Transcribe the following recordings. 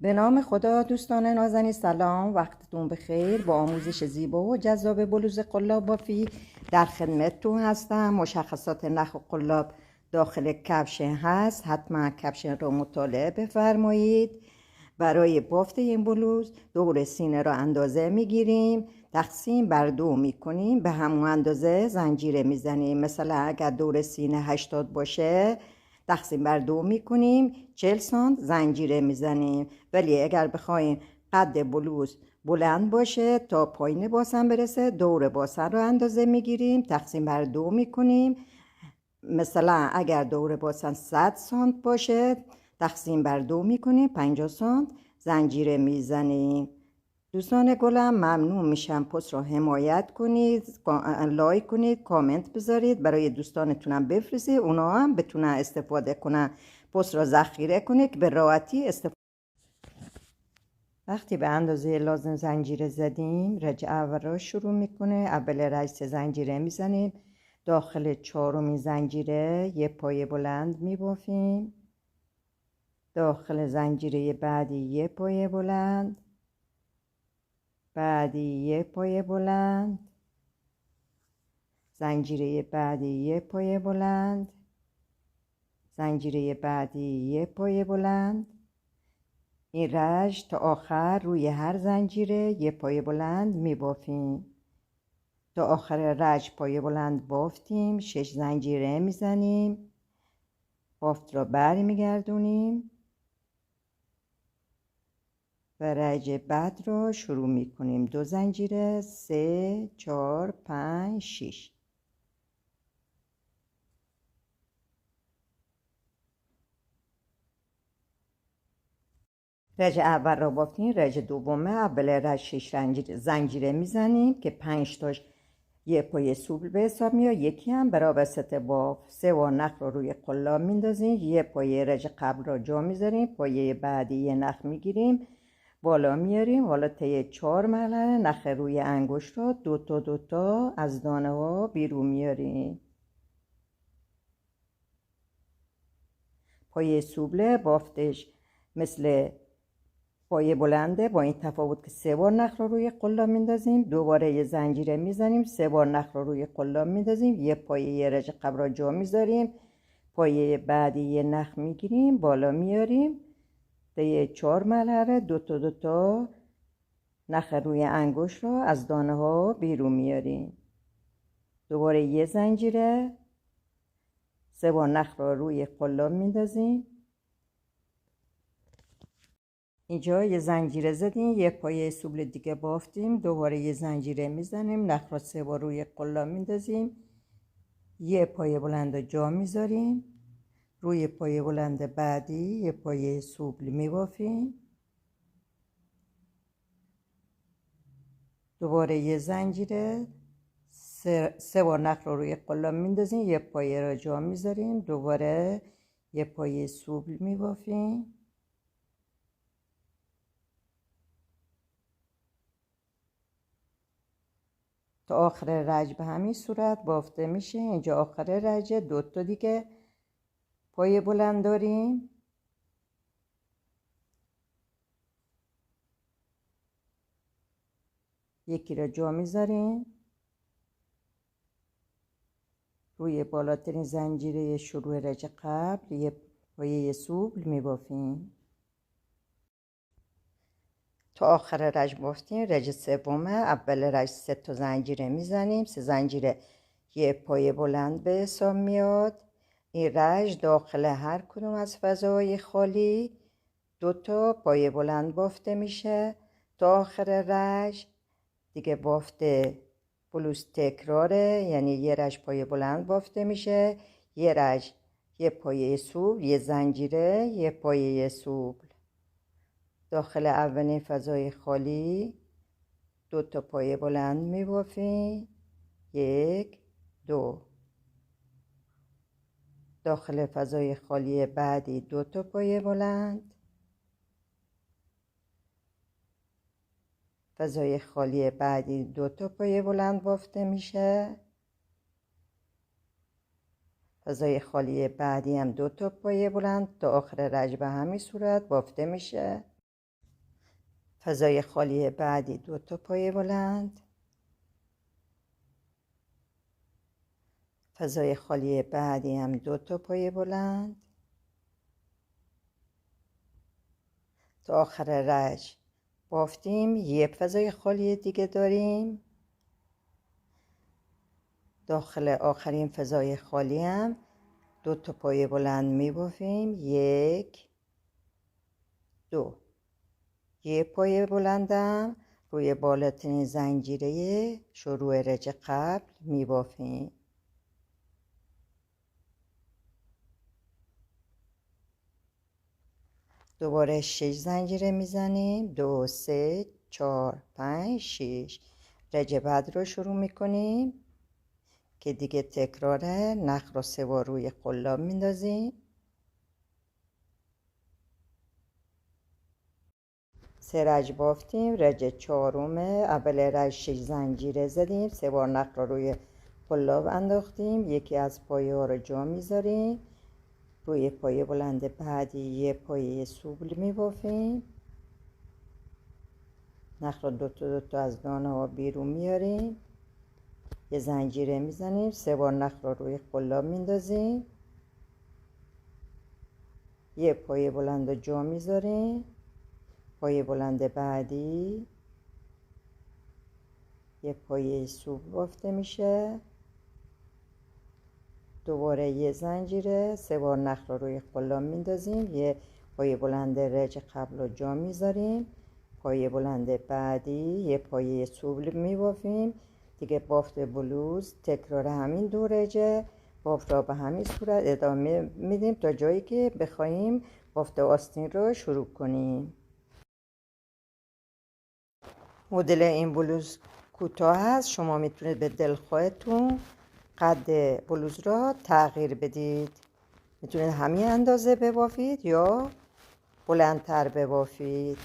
به نام خدا. دوستان نازنین سلام، وقتتون بخیر. با آموزش زیبا و جذاب بلوز قلاب بافی در خدمتتون هستم. مشخصات نخ و قلاب داخل کفشن هست، حتما کفشن رو مطالعه بفرمایید. برای بافت این بلوز دور سینه را اندازه میگیریم، تقسیم بر 2 میکنیم، به همون اندازه زنجیره میزنیم. مثلا اگر دور سینه 80 باشه تقسیم بر 2 میکنیم، 40 سانت زنجیره میزنیم. ولی اگر بخوایم قد بلوز بلند باشه تا پایین باسن برسه، دور باسن رو اندازه میگیریم، تقسیم بر 2 میکنیم. مثلا اگر دور باسن 100 سانت باشه تقسیم بر 2 میکنیم، 50 سانت زنجیره میزنیم. دوستان گلم ممنون میشم پست رو حمایت کنید، لایک کنید، کامنت بذارید، برای دوستانتونم بفرستید اونا هم بتونن استفاده کنن. پست رو ذخیره کنید که به راحتی استفاده. وقتی به اندازه لازم زنجیره زدیم، رج اول رو شروع میکنه. اول رج 3 زنجیره میزنیم، داخل 4مین زنجیره یه پایه بلند میبافیم، داخل زنجیره بعدی یه پایه بلند، بعدی یه پایه بلند، زنجیره بعدی یه پایه بلند، زنجیره بعدی یه پایه بلند. این رج تا آخر روی هر زنجیره یه پایه بلند میبافیم. تا آخر رج پایه بلند بافتیم، 6 زنجیره میزنیم، بافت را بر میگردونیم و رج بعد رو شروع میکنیم. 2 زنجیره، 3 4 5 6. رج اول را بافتیم، رج دومه اول رج 6 زنجیره میزنیم که 5 تاش یه پایه سوبل به حساب میاد، یکی هم برای وسط باف. 3 نخ رو روی قلاب میندازیم، یه پایه رج قبل را جا میذاریم، پایه بعدی یه نخ میگیریم بالا میاریم. حالا طی 4 مرحله نخ روی انگشت را دو تا از دانه ها بیرون میاریم. پایه سوبله بافتش مثل پایه بلنده، با این تفاوت که 3 نخ رو روی قلاب میندازیم، دوباره یه زنجیره میزنیم، 3 نخ رو روی قلاب میندازیم، یه پایه یه رج قبل را جا میذاریم، پایه بعدی یه نخ میگیریم بالا میاریم. طی 4 مرحله دو تا نخ روی انگشت رو از دانه ها بیرون میاریم. دوباره یه زنجیره، 3 نخ رو روی قلاب میندازیم. اینجا یه زنجیره زدیم، یه پایه سوبل دیگه بافتیم، دوباره یه زنجیره میزنیم، نخ را 3 روی قلاب میندازیم، یه پایه بلند جا میذاریم، روی پایه بلند بعدی یه پایه سوبل میبافیم، دوباره یه زنجیره، 3 نخ رو روی قلاب میندازیم، یه پایه را جا میذاریم، دوباره یه پایه سوبل میبافیم، تا آخر رج به همین صورت بافته میشه. اینجا آخر رج 2 تا دیگه پایه بلند داریم، یکی را جا میذاریم، روی بالاترین زنجیره شروع رج قبل یه پایه سوبل میبافیم. تا آخر رج بافتیم. رج سومه، اول رج 3 تا زنجیره میزنیم، 3 زنجیره یه پایه بلند به حساب میاد. این رج داخل هر کدوم از فضای خالی 2 تا پایه بلند بافته میشه. تا آخر رج دیگه بافته بلوز تکراره، یعنی یه رج پایه بلند بافته میشه، یه رج یه پایه سوبل، یه زنجیره، یه پایه سوبل. داخل اولین فضای خالی 2 تا پایه بلند میبافیم، 1 2. داخل فضای خالی بعدی 2 تا پایه بلند، فضای خالی بعدی 2 تا پایه بلند بافته میشه، فضای خالی بعدی هم 2 تا پایه بلند. تا آخر رج به همین صورت بافته میشه. فضای خالی بعدی 2 تا پایه بلند، فضای خالی بعدی هم 2 تا پایه بلند. تا آخر رج بافتیم. یک فضای خالی دیگه داریم. داخل آخرین فضای خالی هم 2 تا پایه بلند میبافیم. 1 2. یک پایه بلندم روی بالاترین زنجیره شروع رج قبل میبافیم. دوباره 6 زنجیره میزنیم. 2 3 4 5 6. رج بعد رو شروع میکنیم که دیگه تکراره. نخ رو 3 بار روی قلاب میندازیم. 3 رج بافتیم. رج چهارمه. اول رج 6 زنجیره زدیم. 3 بار نخ رو روی قلاب انداختیم. یکی از پایه ها رو جا میذاریم. روی پایه بلند بعدی یه پایه سوبل میبافیم. نخ رو 2 تا 2 تا از دانه ها بیرون میاریم. یه زنجیره میزنیم. 3 بار نخ رو روی قلاب میندازیم. یه پایه بلند رو جا میذاریم. پایه بلند بعدی یه پایه سوبل بافته میشه. دوباره یه زنجیره. 3 بار نخ رو روی قلاب میندازیم. یه پایه بلند رج قبل رو جا میذاریم. پایه بلند بعدی یه پایه سوبل میبافیم. دیگه بافت بلوز تکرار همین دو رجه. بافت را به همین صورت ادامه میدیم تا جایی که بخوایم بافت آستین رو شروع کنیم. مدل این بلوز کوتاه هست. شما میتونید به دلخواهتون قد بلوز را تغییر بدید. میتونید همین اندازه ببافید یا بلندتر ببافید.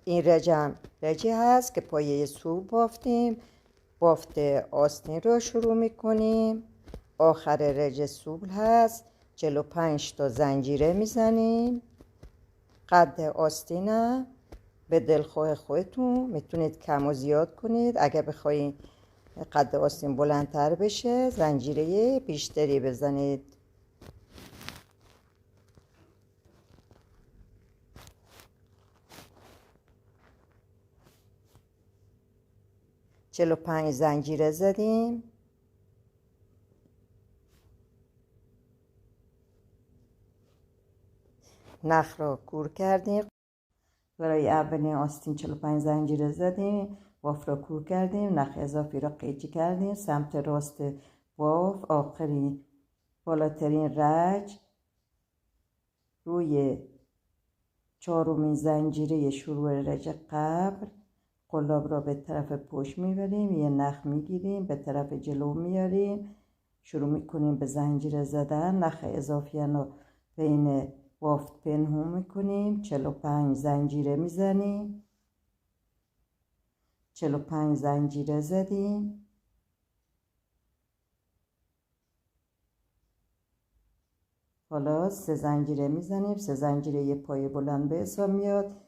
این رجم رجی هست که پایه سوبل بافتیم. بافت آستین رو شروع میکنیم. آخر رج سوبل هست. 45 تا زنجیره میزنیم. قد آستینم به دلخواه خودتون میتونید کم و زیاد کنید. اگر بخواید قد آستین بلندتر بشه زنجیره بیشتری بزنید. چهل و 45 زنجیره زدیم. نخ را کور کردیم. برای اولین آستین 45 زنجیره زدیم. باف را کور کردیم. نخ اضافی را قیچی کردیم. سمت راست باف آخرین بالاترین رج روی چهارمین زنجیره شروع رج قبل قلاب را به طرف پشت میبریم. یه نخ میگیریم به طرف جلو میاریم. شروع میکنیم به زنجیره زدن. نخ اضافی را بین بافت پنهون میکنیم. 45 زنجیره میزنیم. 45 زنجیره زدیم. حالا 3 زنجیره میزنیم. 3 زنجیره یه پایه بلند به حساب میاد.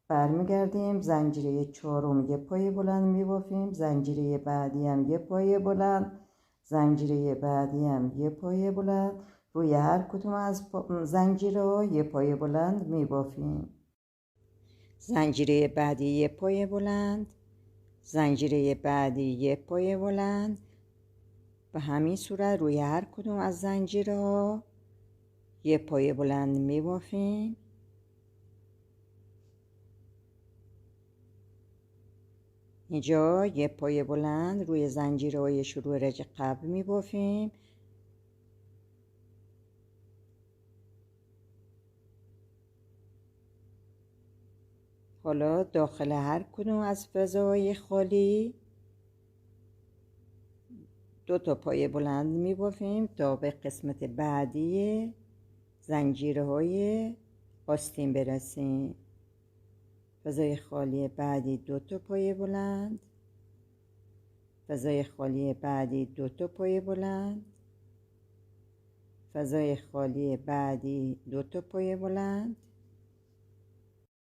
برمیگردیم. زنجیره چهارم یه پایه بلند میبافیم. زنجیره بعدی هم یه پایه بلند. زنجیره بعدی هم یه پایه بلند. روی هر کدوم از زنجیره ها یه پایه بلند میبافیم. زنجیره بعدی یه پایه بلند. زنجیره بعدی یه پایه بلند. به همین صورت روی هر کدوم از زنجیره ها یه پایه بلند میبافیم. اینجا یه پایه بلند روی زنجیره های شروع رج قبل میبافیم. حالا داخل هر کدوم از فضاهای خالی 2 تا پایه بلند میبافیم تا به قسمت بعدی زنجیره های آستین برسیم. فضای خالی بعدی 2 تا پایه بلند. فضای خالی بعدی 2 تا پایه بلند. فضای خالی بعدی 2 تا پایه بلند.